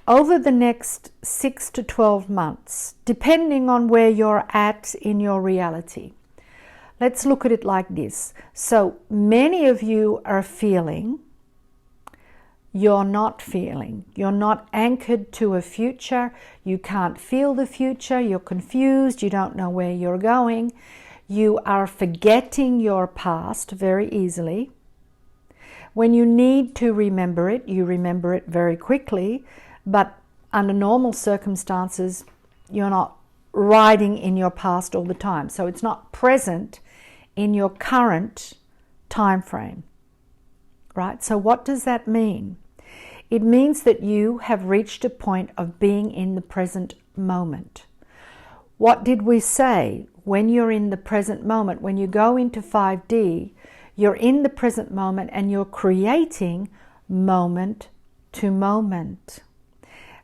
over the next 6 to 12 months, depending on where you're at in your reality. Let's look at it like this. So many of you are feeling, you're not feeling. You're not anchored to a future. You can't feel the future. You're confused. You don't know where you're going. You are forgetting your past very easily. When you need to remember it, you remember it very quickly. But under normal circumstances, you're not riding in your past all the time. So it's not present in your current time frame, right? So what does that mean? It means that you have reached a point of being in the present moment. What did we say? When you're in the present moment, when you go into 5D, you're in the present moment and you're creating moment to moment.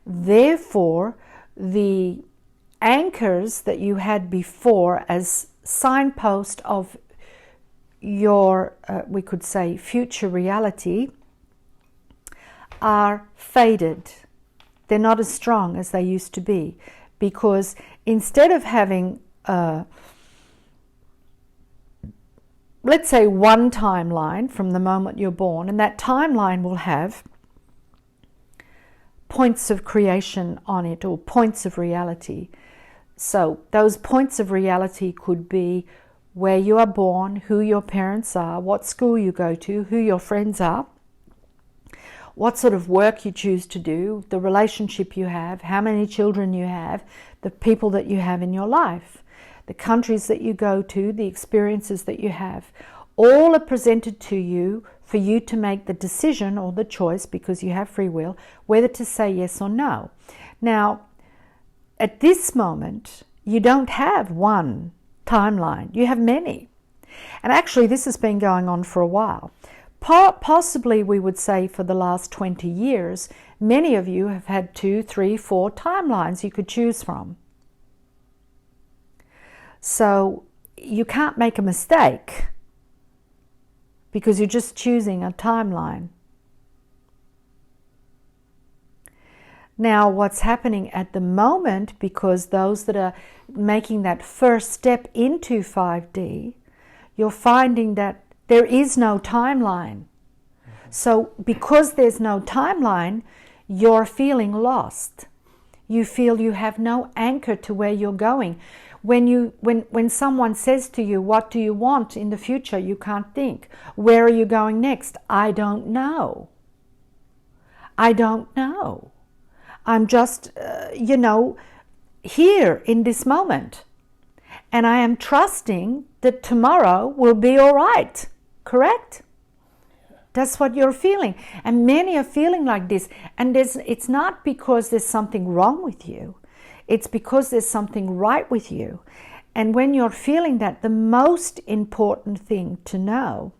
Therefore, the anchors that you had before as signpost of your, we could say, future reality are faded. They're not as strong as they used to be, because instead of having, let's say, one timeline from the moment you're born, and that timeline will have points of creation on it, or points of reality. So those points of reality could be where you are born, who your parents are, what school you go to, who your friends are, what sort of work you choose to do, the relationship you have, how many children you have, the people that you have in your life, the countries that you go to, the experiences that you have. All are presented to you for you to make the decision or the choice, because you have free will, whether to say yes or no. Now, at this moment, you don't have one timeline. You have many. And actually, this has been going on for a while. Possibly, we would say, for the last 20 years, many of you have had 2, 3, 4 timelines you could choose from. So you can't make a mistake, because you're just choosing a timeline. Now, what's happening at the moment, because those that are making that first step into 5D, you're finding that there is no timeline. So because there's no timeline, you're feeling lost. You feel you have no anchor to where you're going. When someone says to you, what do you want in the future? You can't think. Where are you going next? I don't know. I don't know. I'm just, here in this moment. And I am trusting that tomorrow will be all right. Correct? That's what you're feeling. And many are feeling like this. And it's not because there's something wrong with you. It's because there's something right with you. And when you're feeling that, the most important thing to know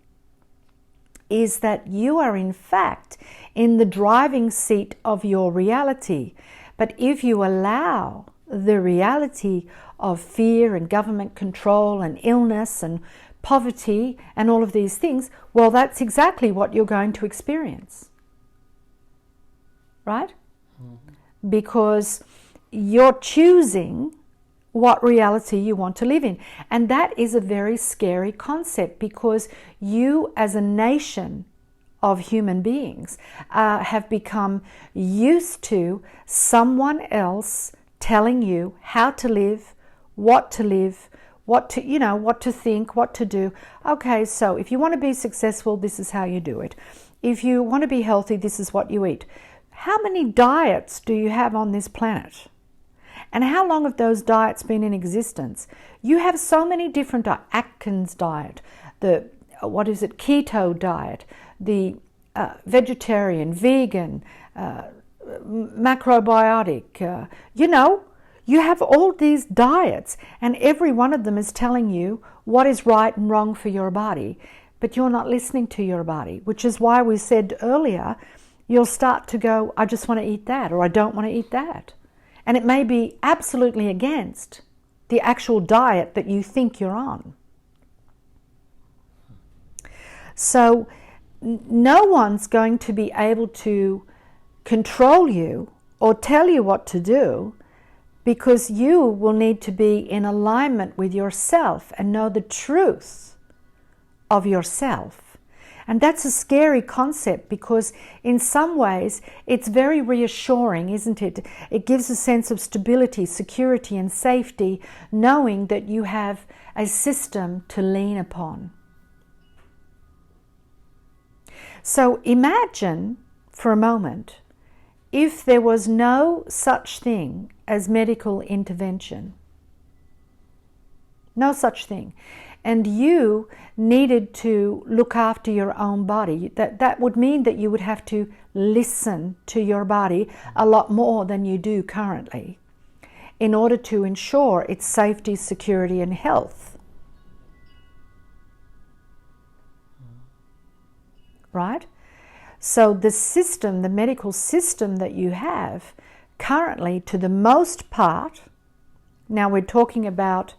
is that you are in fact in the driving seat of your reality. But if you allow the reality of fear and government control and illness and poverty and all of these things, well, that's exactly what you're going to experience. Right? Mm-hmm. Because you're choosing what reality you want to live in. And that is a very scary concept, because you as a nation of human beings have become used to someone else telling you how to live, what to live, what to think, what to do. Okay, so if you want to be successful, this is how you do it. If you want to be healthy, this is what you eat. How many diets do you have on this planet? And how long have those diets been in existence? You have so many different Atkins diet, the keto diet, the vegetarian, vegan, macrobiotic, you have all these diets, and every one of them is telling you what is right and wrong for your body, but you're not listening to your body, which is why we said earlier, you'll start to go, I just want to eat that, or I don't want to eat that. And it may be absolutely against the actual diet that you think you're on. So no one's going to be able to control you or tell you what to do, because you will need to be in alignment with yourself and know the truth of yourself. And that's a scary concept, because in some ways it's very reassuring, isn't it? It gives a sense of stability, security, and safety, knowing that you have a system to lean upon. So imagine for a moment if there was no such thing as medical intervention. No such thing. And you needed to look after your own body. That would mean that you would have to listen to your body a lot more than you do currently in order to ensure its safety, security, and health. Right? So the system, the medical system that you have currently, to the most part, now we're talking about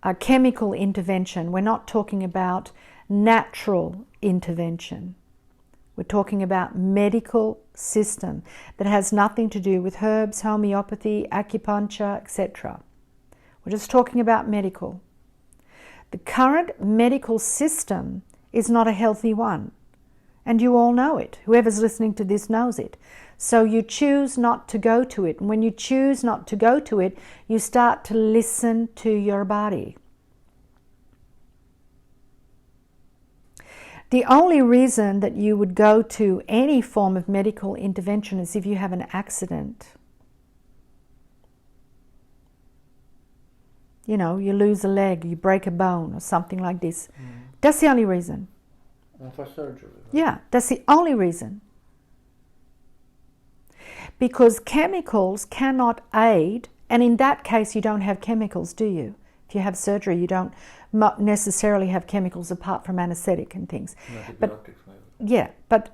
a chemical intervention. We're not talking about natural intervention. We're talking about medical system that has nothing to do with herbs, homeopathy, acupuncture, etc. We're just talking about medical. The current medical system is not a healthy one. And you all know it. Whoever's listening to this knows it. So you choose not to go to it. And when you choose not to go to it, you start to listen to your body. The only reason that you would go to any form of medical intervention is if you have an accident. You know, you lose a leg, you break a bone, or something like this. That's the only reason. And for surgery. Yeah, that's the only reason. Because chemicals cannot aid, and in that case you don't have chemicals, do you? If you have surgery, you don't necessarily have chemicals apart from anesthetic and things. But yeah, but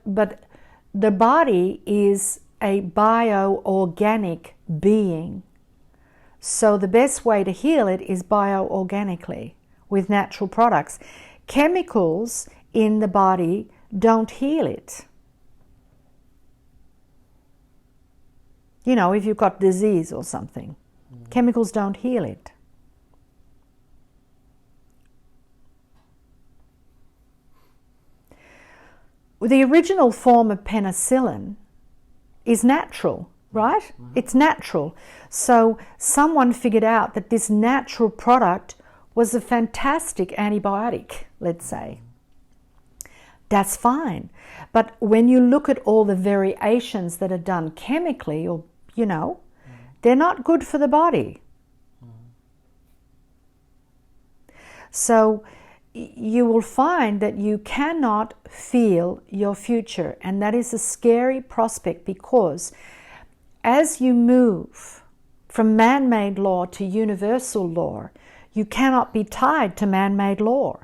the body is a bioorganic being. So the best way to heal it is bioorganically, with natural products. Chemicals in the body don't heal it. You know, if you've got disease or something, chemicals don't heal it. The original form of penicillin is natural, right? It's natural. So someone figured out that this natural product was a fantastic antibiotic, let's say. That's fine. But when you look at all the variations that are done chemically, or, you know, they're not good for the body. So you will find that you cannot feel your future, and that is a scary prospect, because as you move from man-made law to universal law, you cannot be tied to man-made law.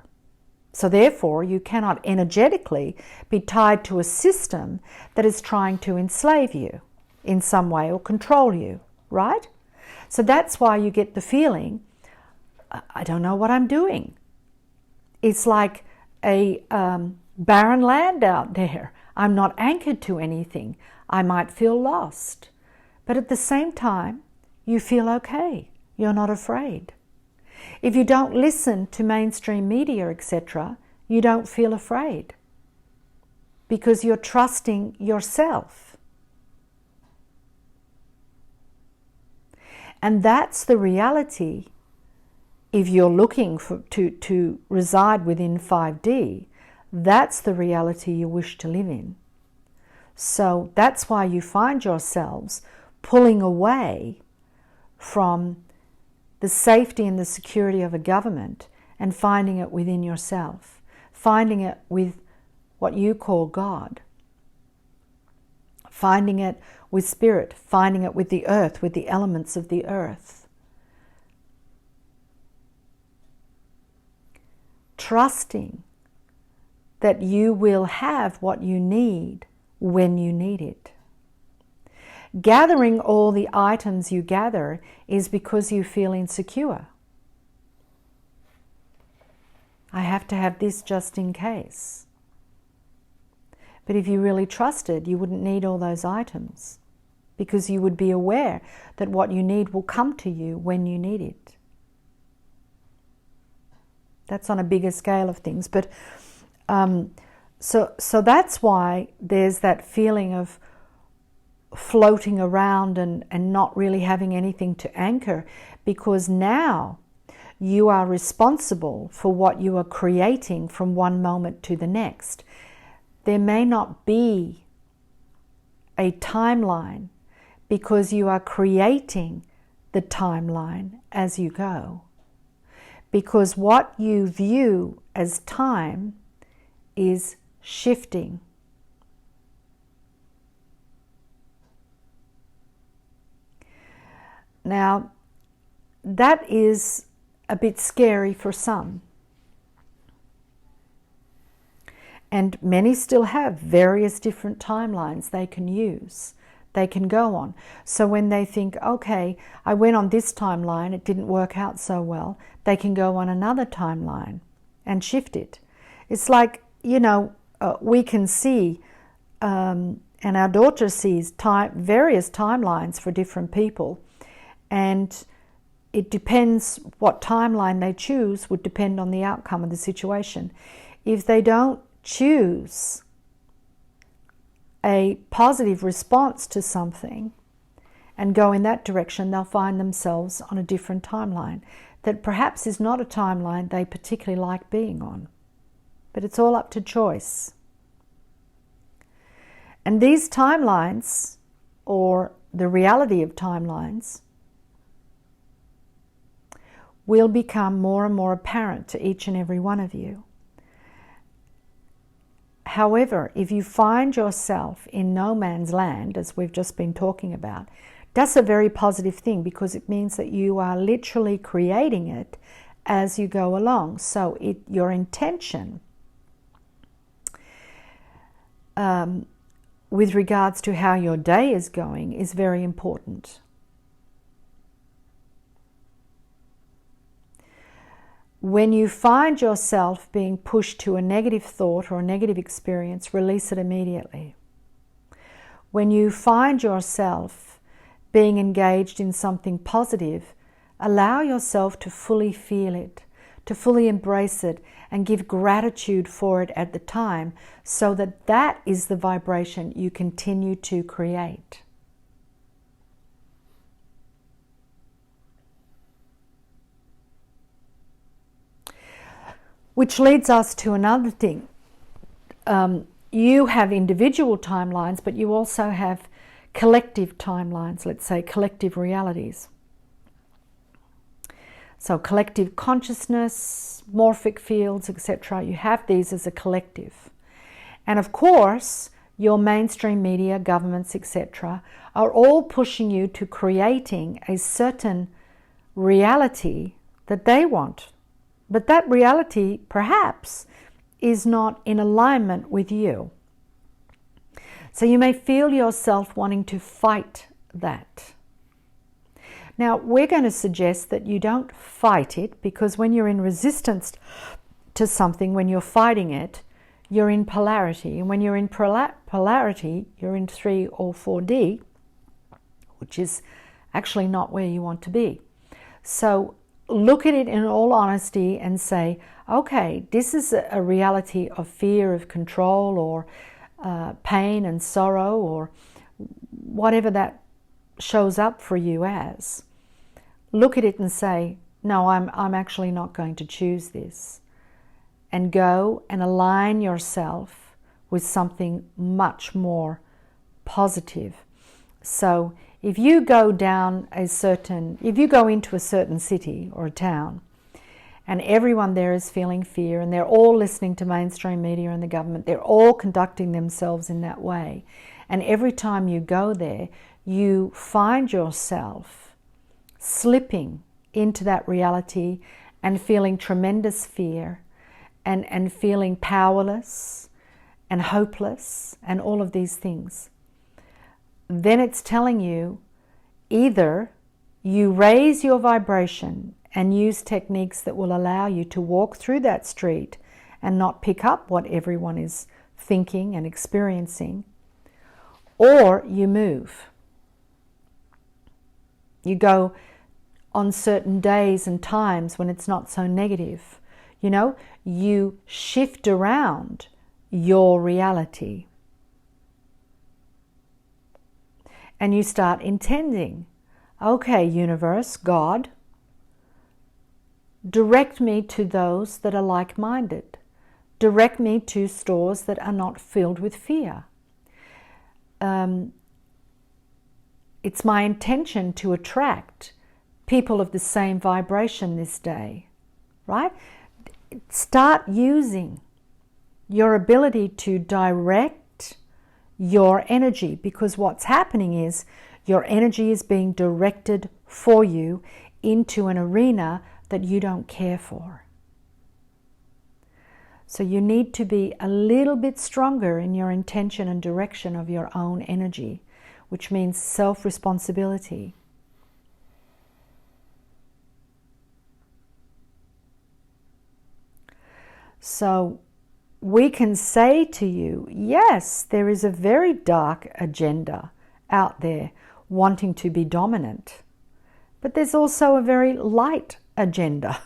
So therefore, you cannot energetically be tied to a system that is trying to enslave you in some way or control you, right? So that's why you get the feeling, I don't know what I'm doing. It's like a barren land out there. I'm not anchored to anything. I might feel lost. But at the same time, you feel okay. You're not afraid. If you don't listen to mainstream media, etc., you don't feel afraid, because you're trusting yourself. And that's the reality. If you're looking to reside within 5D, that's the reality you wish to live in. So that's why you find yourselves pulling away from the safety and the security of a government and finding it within yourself, finding it with what you call God, finding it with spirit, finding it with the earth, with the elements of the earth. Trusting that you will have what you need when you need it. Gathering all the items you gather is because you feel insecure. I have to have this just in case. But if you really trusted, you wouldn't need all those items. because you would be aware that what you need will come to you when you need it. That's on a bigger scale of things. But so that's why there's that feeling of floating around and not really having anything to anchor, because now you are responsible for what you are creating from one moment to the next. There may not be a timeline because you are creating the timeline as you go. Because what you view as time is shifting. Now, that is a bit scary for some. And many still have various different timelines they can use, they can go on. So when they think, okay, I went on this timeline, it didn't work out so well, they can go on another timeline and shift it. It's like, we can see, and our daughter sees various timelines for different people. And it depends what timeline they choose, would depend on the outcome of the situation. If they don't choose a positive response to something and go in that direction, they'll find themselves on a different timeline that perhaps is not a timeline they particularly like being on. But it's all up to choice. And these timelines, or the reality of timelines, will become more and more apparent to each and every one of you. However, if you find yourself in no man's land, as we've just been talking about, that's a very positive thing, because it means that you are literally creating it as you go along. So your intention with regards to how your day is going is very important. When you find yourself being pushed to a negative thought or a negative experience, release it immediately. When you find yourself being engaged in something positive, allow yourself to fully feel it, to fully embrace it, and give gratitude for it at the time, so that that is the vibration you continue to create. Which leads us to another thing. You have individual timelines, but you also have collective timelines, let's say collective realities. So collective consciousness, morphic fields, etc. You have these as a collective. And of course, your mainstream media, governments, etc. are all pushing you to creating a certain reality that they want. But that reality, perhaps, is not in alignment with you. So you may feel yourself wanting to fight that. Now, we're going to suggest that you don't fight it, because when you're in resistance to something, when you're fighting it, you're in polarity. And when you're in polarity, you're in 3 or 4D, which is actually not where you want to be. So look at it in all honesty and say, okay, this is a reality of fear, of control, or pain and sorrow, or whatever that shows up for you as. Look at it and say, no, I'm actually not going to choose this. And go and align yourself with something much more positive. So if you go into a certain city or a town, and everyone there is feeling fear, and they're all listening to mainstream media and the government, they're all conducting themselves in that way, and every time you go there, you find yourself slipping into that reality and feeling tremendous fear, and feeling powerless and hopeless and all of these things, then it's telling you either you raise your vibration and use techniques that will allow you to walk through that street and not pick up what everyone is thinking and experiencing, or you move. You go on certain days and times when it's not so negative. You know, you shift around your reality. And you start intending, okay, universe, God, direct me to those that are like-minded. Direct me to stores that are not filled with fear. It's my intention to attract people of the same vibration this day, right? Start using your ability to direct your energy, because what's happening is your energy is being directed for you into an arena that you don't care for. So you need to be a little bit stronger in your intention and direction of your own energy, which means self-responsibility. So we can say to you, yes, there is a very dark agenda out there wanting to be dominant, but there's also a very light agenda,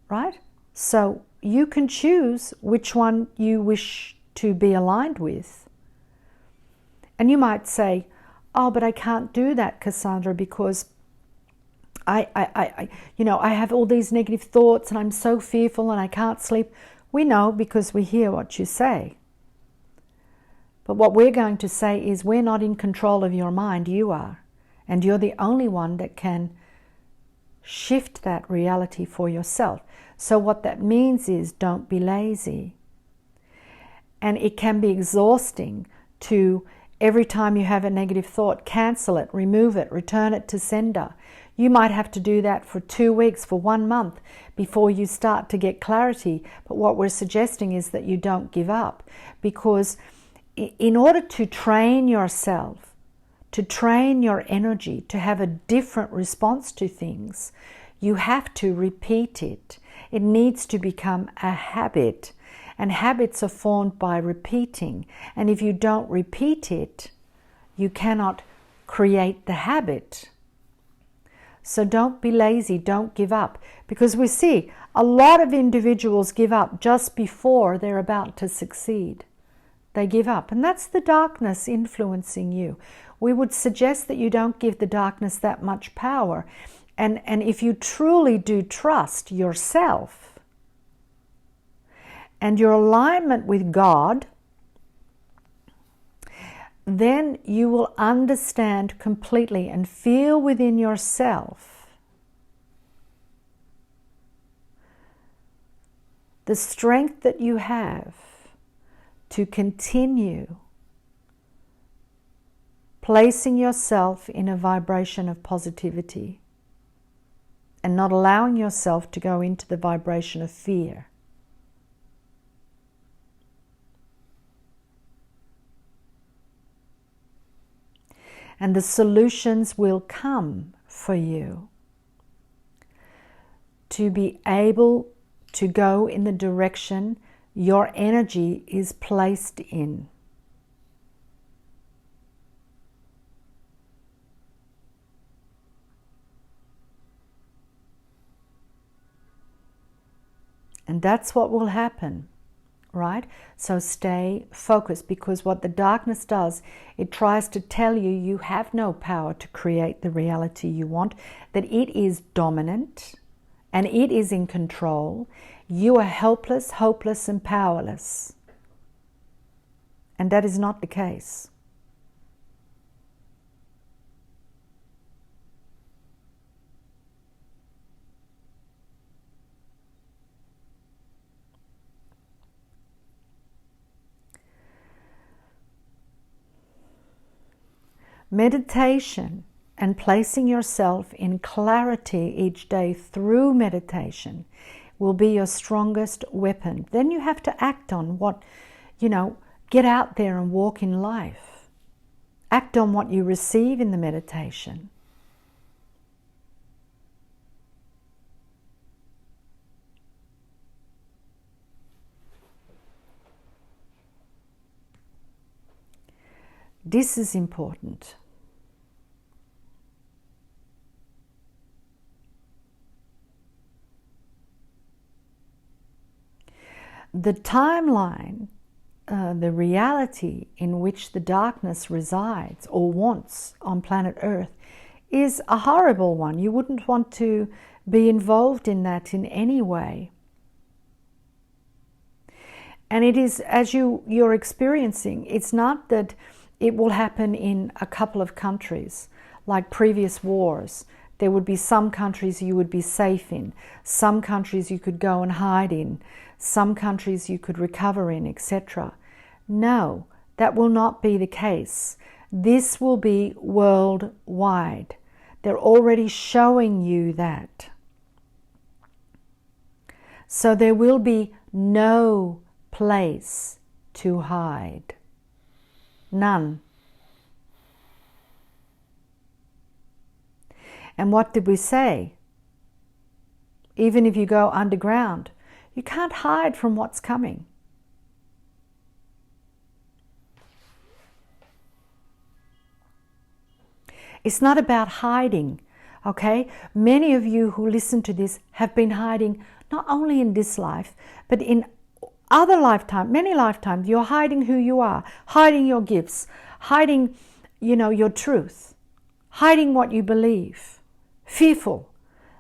right? So you can choose which one you wish to be aligned with. And you might say, oh, but I can't do that, Kassandra, because I have all these negative thoughts and I'm so fearful and I can't sleep. We know because we hear what you say. But what we're going to say is we're not in control of your mind, you are. And you're the only one that can shift that reality for yourself. So what that means is don't be lazy. And it can be exhausting to, every time you have a negative thought, cancel it, remove it, return it to sender. You might have to do that for 2 weeks, for 1 month, before you start to get clarity. But what we're suggesting is that you don't give up, because in order to train yourself, to train your energy, to have a different response to things, you have to repeat it. It needs to become a habit. And habits are formed by repeating. And if you don't repeat it, you cannot create the habit. So don't be lazy, don't give up. Because we see a lot of individuals give up just before they're about to succeed. They give up. And that's the darkness influencing you. We would suggest that you don't give the darkness that much power. And if you truly do trust yourself and your alignment with God, then you will understand completely and feel within yourself the strength that you have to continue placing yourself in a vibration of positivity and not allowing yourself to go into the vibration of fear. And the solutions will come for you to be able to go in the direction your energy is placed in. And that's what will happen, right? So stay focused, because what the darkness does, it tries to tell you you have no power to create the reality you want, that it is dominant and it is in control. You are helpless, hopeless, and powerless. And that is not the case. Meditation and placing yourself in clarity each day through meditation will be your strongest weapon. Then you have to act on what, get out there and walk in life. Act on what you receive in the meditation. This is important. the timeline, the reality in which the darkness resides or wants on planet Earth is a horrible one. You wouldn't want to be involved in that in any way. And it is, as you're experiencing, it's not that it will happen in a couple of countries like previous wars. There would be some countries you would be safe in, some countries you could go and hide in, some countries you could recover in, etc. No, that will not be the case. This will be worldwide. They're already showing you that. So there will be no place to hide. None. And what did we say? Even if you go underground, you can't hide from what's coming. It's not about hiding, okay? Many of you who listen to this have been hiding not only in this life, but in other lifetimes, many lifetimes. You're hiding who you are, hiding your gifts, hiding, your truth, hiding what you believe. Fearful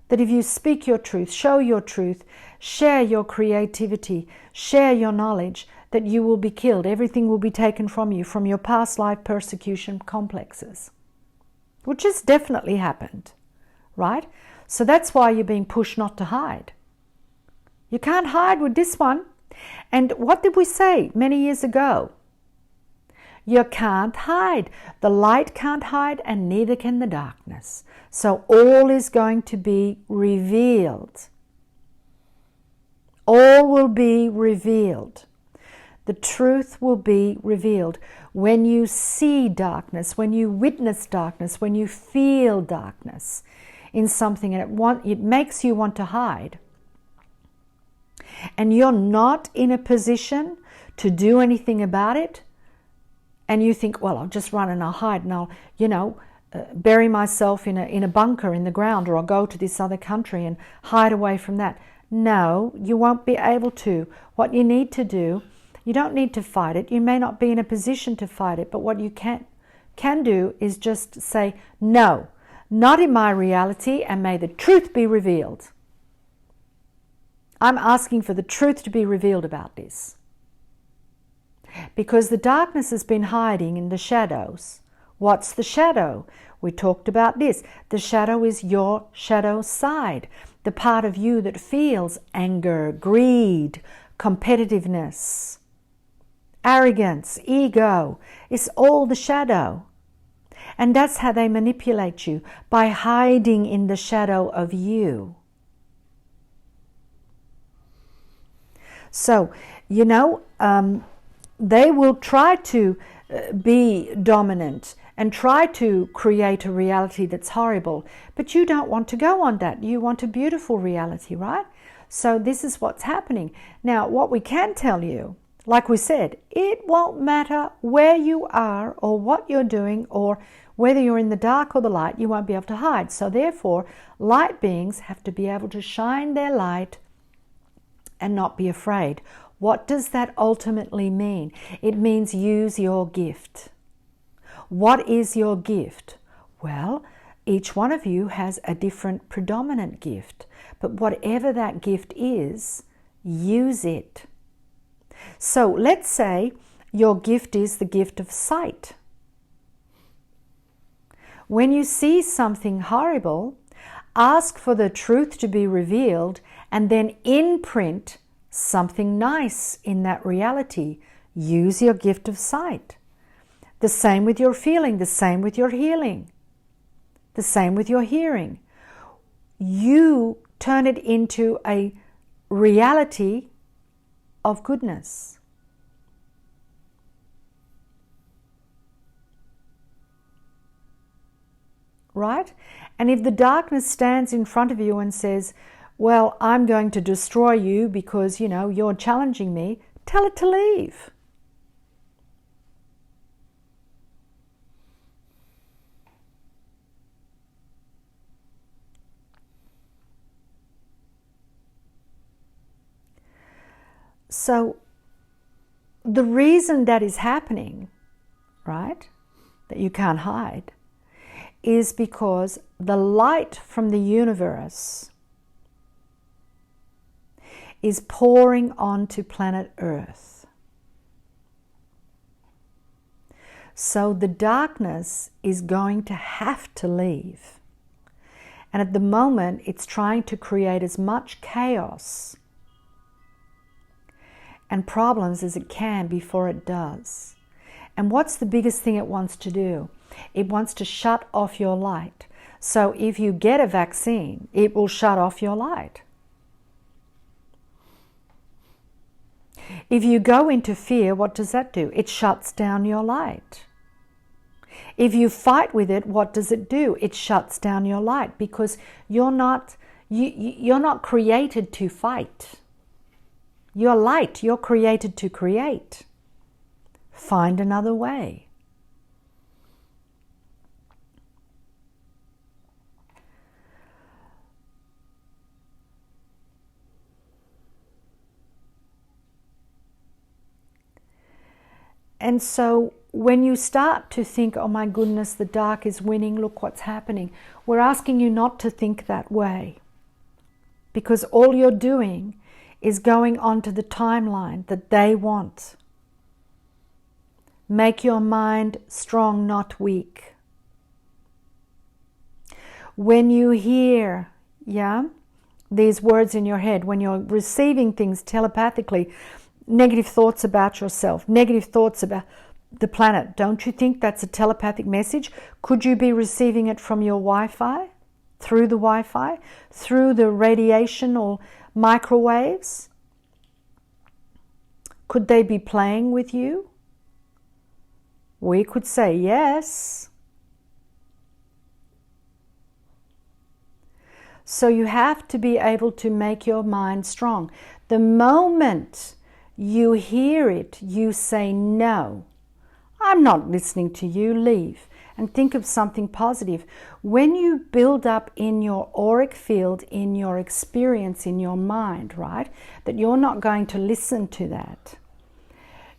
that if you speak your truth, show your truth, share your creativity, share your knowledge, that you will be killed. Everything will be taken from you, from your past life persecution complexes, which has definitely happened, right? So that's why you're being pushed not to hide. You can't hide with this one. And what did we say many years ago? You can't hide. The light can't hide, and neither can the darkness. So all is going to be revealed. All will be revealed. The truth will be revealed. When you see darkness, when you witness darkness, when you feel darkness in something, and it makes you want to hide, and you're not in a position to do anything about it, and you think, well, I'll just run and I'll hide and I'll, bury myself in a bunker in the ground, or I'll go to this other country and hide away from that. No, you won't be able to. What you need to do, you don't need to fight it. You may not be in a position to fight it, but what you can do is just say, no, not in my reality, and may the truth be revealed. I'm asking for the truth to be revealed about this. Because the darkness has been hiding in the shadows. What's the shadow? We talked about this. The shadow is your shadow side, the part of you that feels anger, greed, competitiveness, arrogance, ego. It's all the shadow. And that's how they manipulate you, by hiding in the shadow of you. So, they will try to be dominant and try to create a reality that's horrible, but you don't want to go on that. You want a beautiful reality, right? So this is what's happening. Now, what we can tell you, like we said, it won't matter where you are or what you're doing, or whether you're in the dark or the light, you won't be able to hide. So therefore, light beings have to be able to shine their light and not be afraid. What does that ultimately mean? It means use your gift. What is your gift? Well, each one of you has a different predominant gift, but whatever that gift is, use it. So let's say your gift is the gift of sight. When you see something horrible, ask for the truth to be revealed, and then imprint something nice in that reality. Use your gift of sight. The same with your feeling, the same with your healing, the same with your hearing. You turn it into a reality of goodness. Right? And if the darkness stands in front of you and says, well, I'm going to destroy you because, you're challenging me, tell it to leave. So the reason that is happening, right, that you can't hide, is because the light from the universe is pouring onto planet Earth. So the darkness is going to have to leave. And at the moment, it's trying to create as much chaos and problems as it can before it does. And what's the biggest thing it wants to do? It wants to shut off your light. So if you get a vaccine, it will shut off your light. If you go into fear, what does that do? It shuts down your light. If you fight with it, what does it do? It shuts down your light, because you're not created to fight. You're light. You're created to create. Find another way. And so when you start to think, oh my goodness, the dark is winning, look what's happening, we're asking you not to think that way. Because all you're doing is going onto the timeline that they want. Make your mind strong, not weak. When you hear, these words in your head, when you're receiving things telepathically, negative thoughts about yourself, negative thoughts about the planet, don't you think that's a telepathic message? Could you be receiving it from your Wi-Fi, through the Wi-Fi, through the radiation or microwaves? Could they be playing with you? We could say yes. So you have to be able to make your mind strong. The moment you hear it, you say, no, I'm not listening to you, leave. And think of something positive. When you build up in your auric field, in your experience, in your mind, right, that you're not going to listen to that,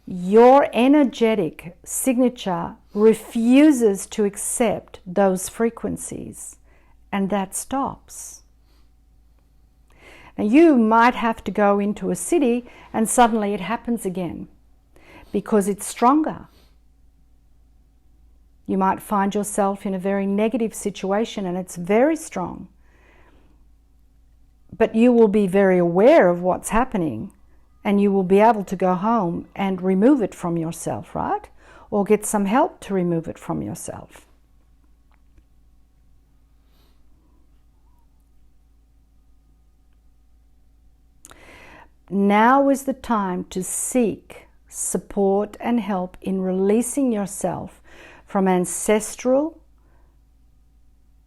your energetic signature refuses to accept those frequencies, and that stops. Now, you might have to go into a city and suddenly it happens again because it's stronger. You might find yourself in a very negative situation and it's very strong. But you will be very aware of what's happening and you will be able to go home and remove it from yourself, right? Or get some help to remove it from yourself. Now is the time to seek support and help in releasing yourself from ancestral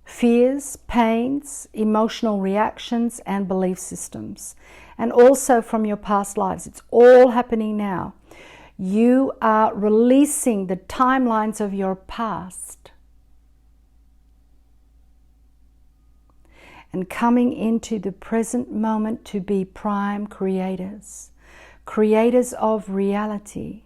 fears, pains, emotional reactions, and belief systems, and also from your past lives. It's all happening now. You are releasing the timelines of your past and coming into the present moment to be prime creators, creators of reality.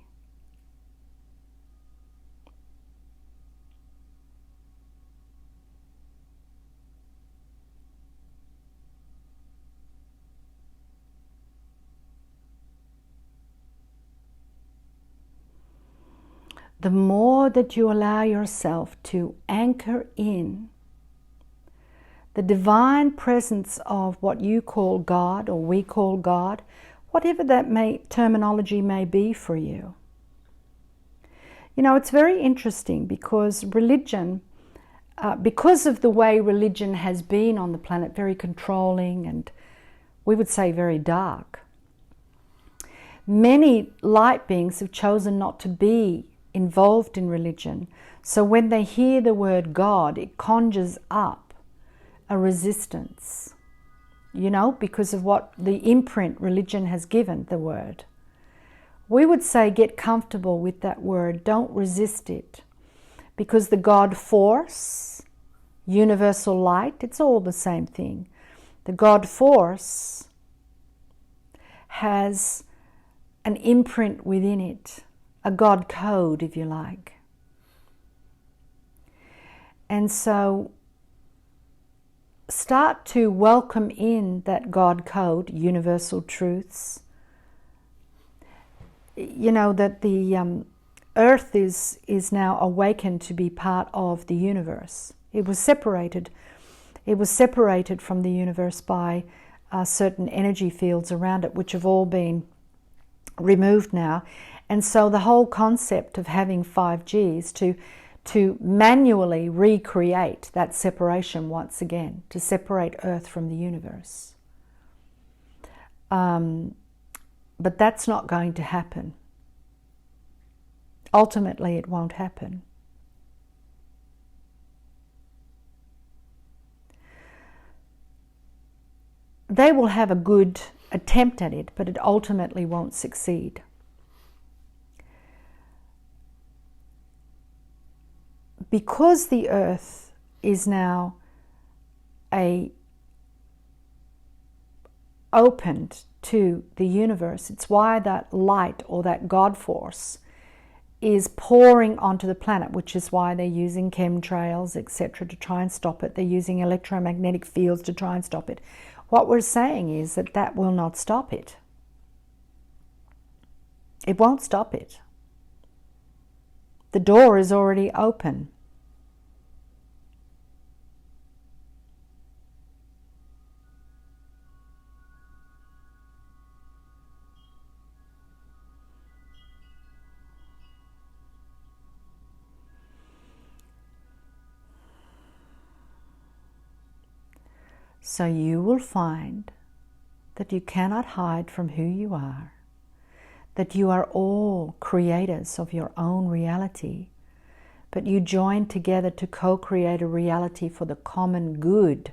The more that you allow yourself to anchor in the divine presence of what you call God, or we call God, whatever that terminology may be for you. You know, it's very interesting because religion, because of the way religion has been on the planet, very controlling and we would say very dark, many light beings have chosen not to be involved in religion. So when they hear the word God, it conjures up a resistance, you know, because of what the imprint religion has given the word. We would say get comfortable with that word, don't resist it, because the God force, universal light, it's all the same thing. The God force has an imprint within it, a God code, if you like. And so start to welcome in that God code, universal truths. You know, that the earth is now awakened to be part of the universe. It was separated from the universe by certain energy fields around it, which have all been removed now. And so the whole concept of having 5Gs to manually recreate that separation once again, to separate Earth from the universe. But that's not going to happen. Ultimately, it won't happen. They will have a good attempt at it, but it ultimately won't succeed. Because the earth is now opened to the universe, it's why that light or that God force is pouring onto the planet, which is why they're using chemtrails, etc., to try and stop it. They're using electromagnetic fields to try and stop it. What we're saying is that that will not stop it. It won't stop it. The door is already open. So you will find that you cannot hide from who you are, that you are all creators of your own reality, but you join together to co-create a reality for the common good.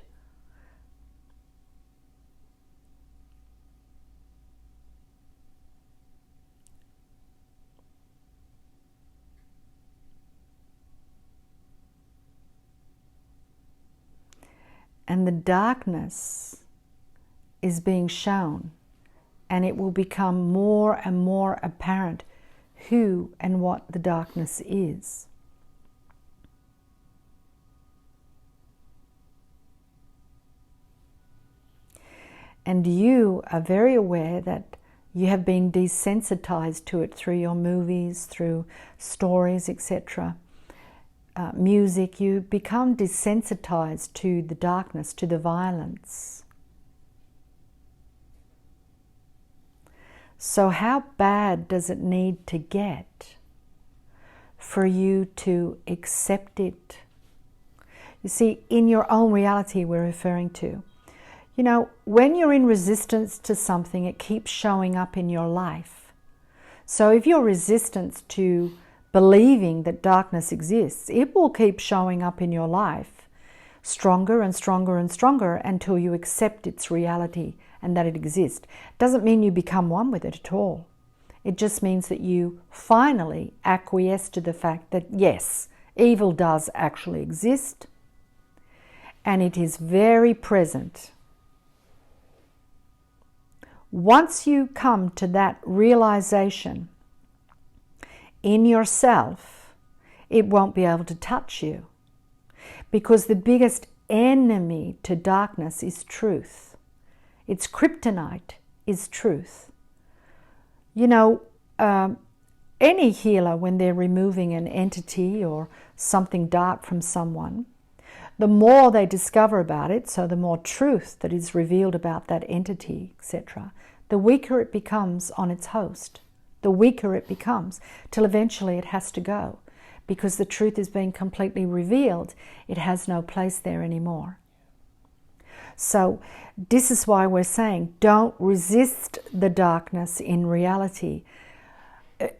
And the darkness is being shown, and it will become more and more apparent who and what the darkness is. And you are very aware that you have been desensitized to it through your movies, through stories, etc. Music. You become desensitized to the darkness, to the violence. So how bad does it need to get for you to accept it? You see, in your own reality we're referring to. You know, when you're in resistance to something, it keeps showing up in your life. So if you're resistant to believing that darkness exists, it will keep showing up in your life stronger and stronger and stronger until you accept its reality and that it exists. Doesn't mean you become one with it at all. It just means that you finally acquiesce to the fact that yes, evil does actually exist and it is very present. Once you come to that realization in yourself, it won't be able to touch you, because the biggest enemy to darkness is truth. Its kryptonite is truth. You know, any healer, when they're removing an entity or something dark from someone, the more they discover about it, so the more truth that is revealed about that entity, etc., the weaker it becomes on its host. The weaker it becomes, till eventually it has to go. Because the truth is being completely revealed, it has no place there anymore. So this is why we're saying, don't resist the darkness in reality.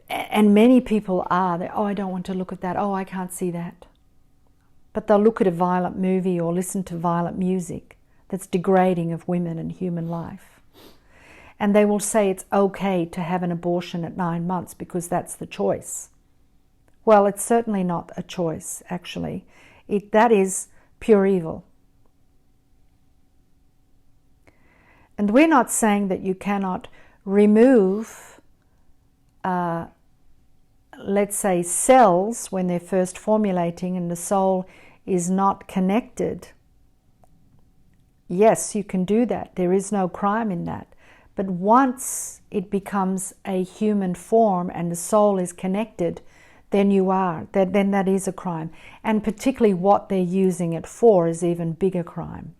And many people are, oh, I don't want to look at that, oh, I can't see that. But they'll look at a violent movie or listen to violent music that's degrading of women and human life. And they will say it's okay to have an abortion at 9 months because that's the choice. Well, it's certainly not a choice, actually. That is pure evil. And we're not saying that you cannot remove let's say, cells when they're first formulating and the soul is not connected, yes, you can do that. There is no crime in that. But once it becomes a human form and the soul is connected, then you are. Then that is a crime. And particularly what they're using it for is even bigger crime.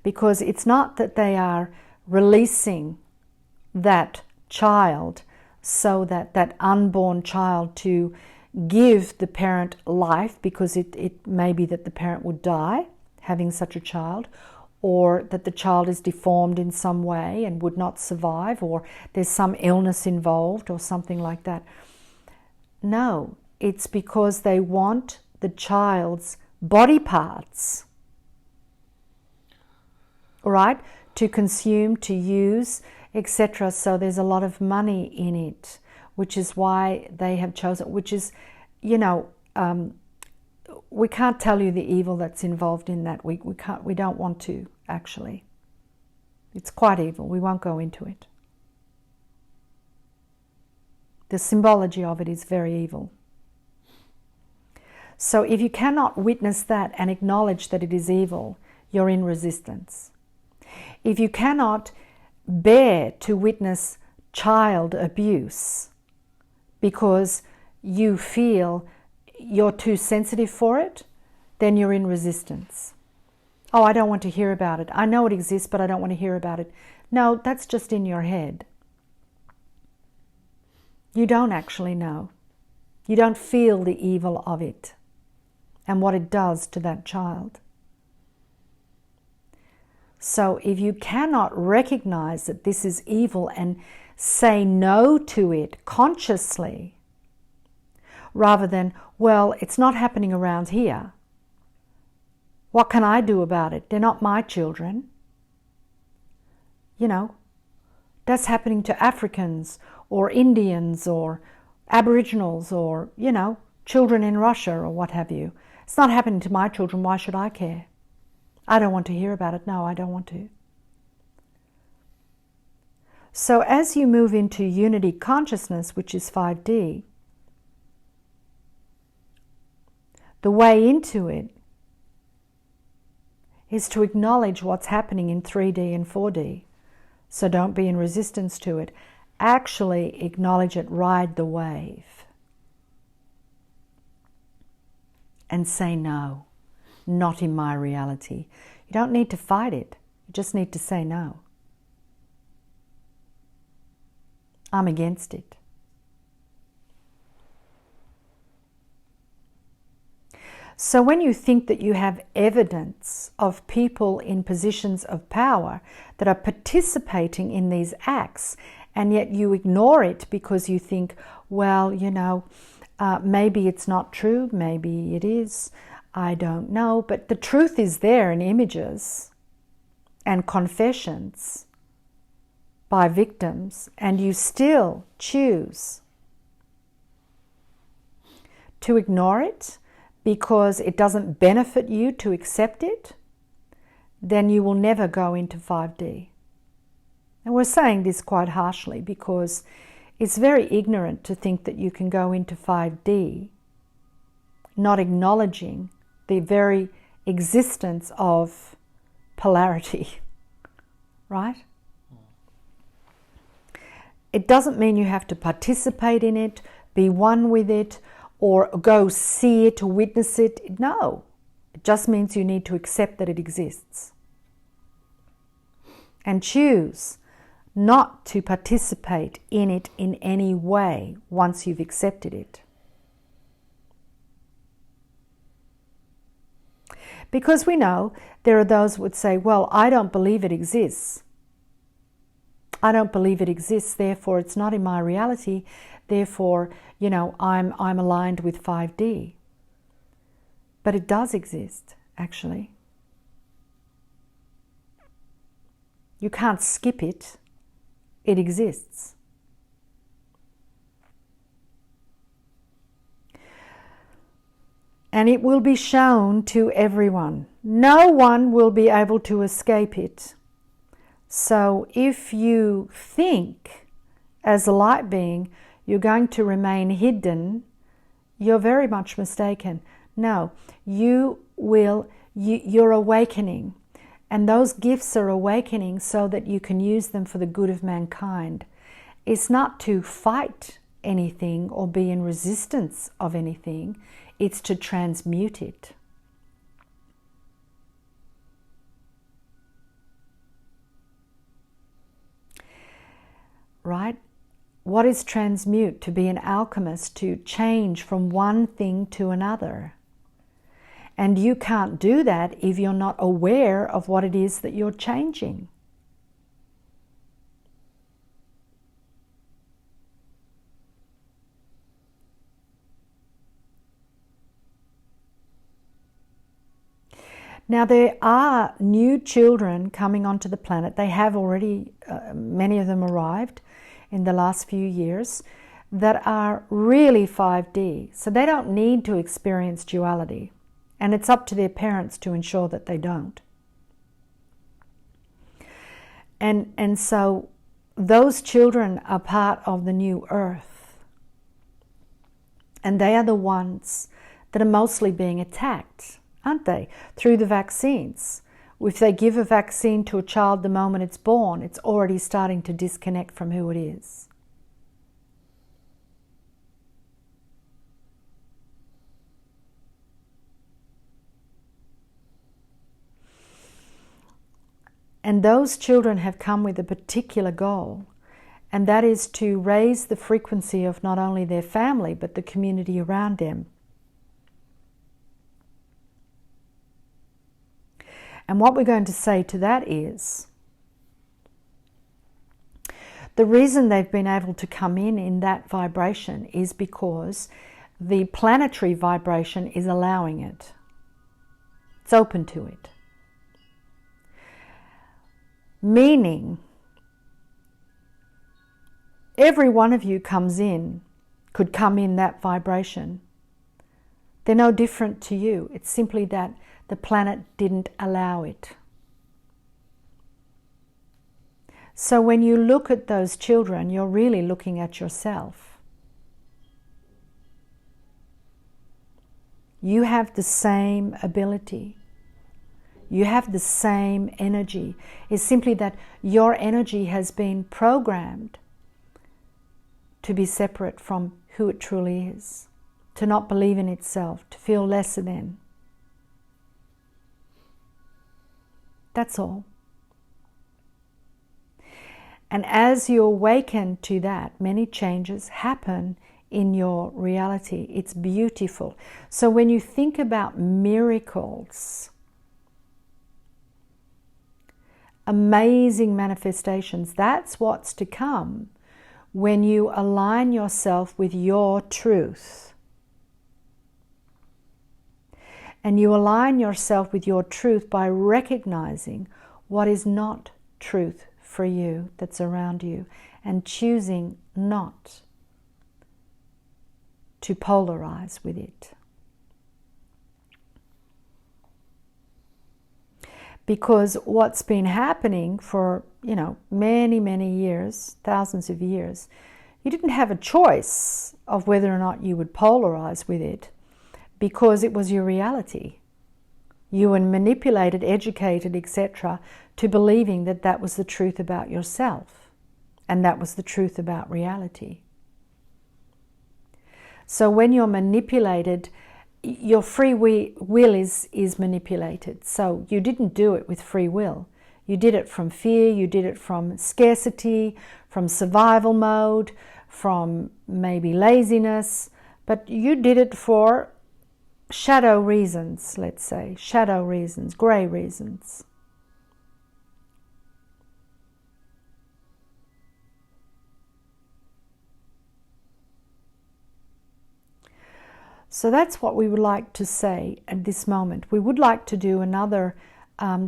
Because it's not that they are releasing that child so that that unborn child to give the parent life, because it may be that the parent would die having such a child, or that the child is deformed in some way and would not survive, or there's some illness involved or something like that. No, it's because they want the child's body parts, all right, to consume, to use, etc. So there's a lot of money in it, which is why they have chosen, which is, you know, we can't tell you the evil that's involved in that. We don't want to, actually. It's quite evil. We won't go into it. The symbology of it is very evil. So if you cannot witness that and acknowledge that it is evil, you're in resistance. If you cannot bear to witness child abuse because you feel you're too sensitive for it, then you're in resistance. Oh, I don't want to hear about it. I know it exists, but I don't want to hear about it. No, that's just in your head. You don't actually know. You don't feel the evil of it and what it does to that child. So if you cannot recognize that this is evil and say no to it consciously, rather than, well, it's not happening around here. What can I do about it? They're not my children. You know, that's happening to Africans or Indians or Aboriginals or, you know, children in Russia or what have you. It's not happening to my children. Why should I care? I don't want to hear about it. No, I don't want to. So as you move into unity consciousness, which is 5D, the way into it is to acknowledge what's happening in 3D and 4D. So don't be in resistance to it. Actually acknowledge it, ride the wave. And say no, not in my reality. You don't need to fight it. You just need to say no. I'm against it. So when you think that you have evidence of people in positions of power that are participating in these acts, and yet you ignore it because you think, well, you know, maybe it's not true, maybe it is, I don't know, but the truth is there in images and confessions by victims, and you still choose to ignore it because it doesn't benefit you to accept it, then you will never go into 5D. And we're saying this quite harshly because it's very ignorant to think that you can go into 5D not acknowledging the very existence of polarity, right? It doesn't mean you have to participate in it, be one with it, or go see it, witness it. No, it just means you need to accept that it exists and choose not to participate in it in any way once you've accepted it. Because we know there are those who would say, well, I don't believe it exists. I don't believe it exists, therefore it's not in my reality, therefore, you know, I'm aligned with 5D. But it does exist, actually. You can't skip it. It exists. And it will be shown to everyone. No one will be able to escape it. So if you think as a light being, you're going to remain hidden, you're very much mistaken. No, you're awakening. And those gifts are awakening so that you can use them for the good of mankind. It's not to fight anything or be in resistance of anything. It's to transmute it. Right? What is transmute? To be an alchemist, to change from one thing to another. And you can't do that if you're not aware of what it is that you're changing. Now, there are new children coming onto the planet. They have already, many of them arrived in the last few years, that are really 5D. So they don't need to experience duality. And it's up to their parents to ensure that they don't. And so those children are part of the new earth. And they are the ones that are mostly being attacked, aren't they? Through the vaccines. If they give a vaccine to a child the moment it's born, it's already starting to disconnect from who it is. And those children have come with a particular goal, and that is to raise the frequency of not only their family, but the community around them. And what we're going to say to that is, the reason they've been able to come in that vibration is because the planetary vibration is allowing it. It's open to it. Meaning, every one of you could come in that vibration. They're no different to you. It's simply that the planet didn't allow it. So when you look at those children, you're really looking at yourself. You have the same ability. You have the same energy. It's simply that your energy has been programmed to be separate from who it truly is, to not believe in itself, to feel lesser than. That's all. And as you awaken to that, many changes happen in your reality. It's beautiful. So when you think about miracles, amazing manifestations, that's what's to come when you align yourself with your truth. And you align yourself with your truth by recognizing what is not truth for you that's around you and choosing not to polarize with it. Because what's been happening for, many, many years, thousands of years, you didn't have a choice of whether or not you would polarize with it because it was your reality. You were manipulated, educated, etc., to believing that that was the truth about yourself and that was the truth about reality. So when you're manipulated, your free will is manipulated. So you didn't do it with free will. You did it from fear, you did it from scarcity, from survival mode, from maybe laziness, but you did it for shadow reasons, let's say, shadow reasons, grey reasons. So that's what we would like to say at this moment. We would like to do another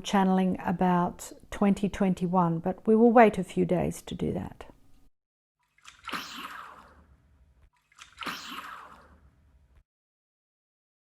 channeling about 2021, but we will wait a few days to do that.